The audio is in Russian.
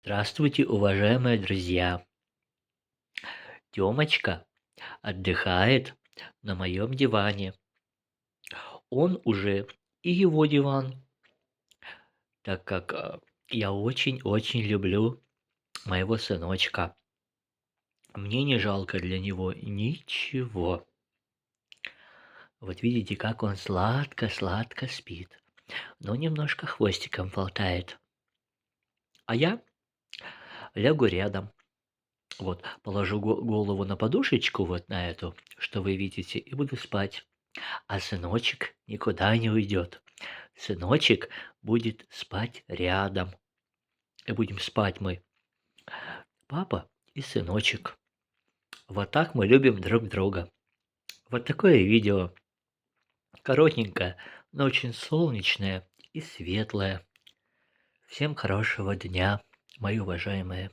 Здравствуйте, уважаемые друзья! Тёмочка отдыхает на моем диване. Он уже и его диван, так как я очень-очень люблю моего сыночка. Мне не жалко для него ничего. Вот видите, как он сладко-сладко спит, но немножко хвостиком болтает. А я лягу рядом, вот, положу голову на подушечку вот на эту, что вы видите, и буду спать. А сыночек никуда не уйдет. Сыночек будет спать рядом. И будем спать мы, папа и сыночек. Вот так мы любим друг друга. Вот такое видео. Коротенькое, но очень солнечное и светлое. Всем хорошего дня, мои уважаемые.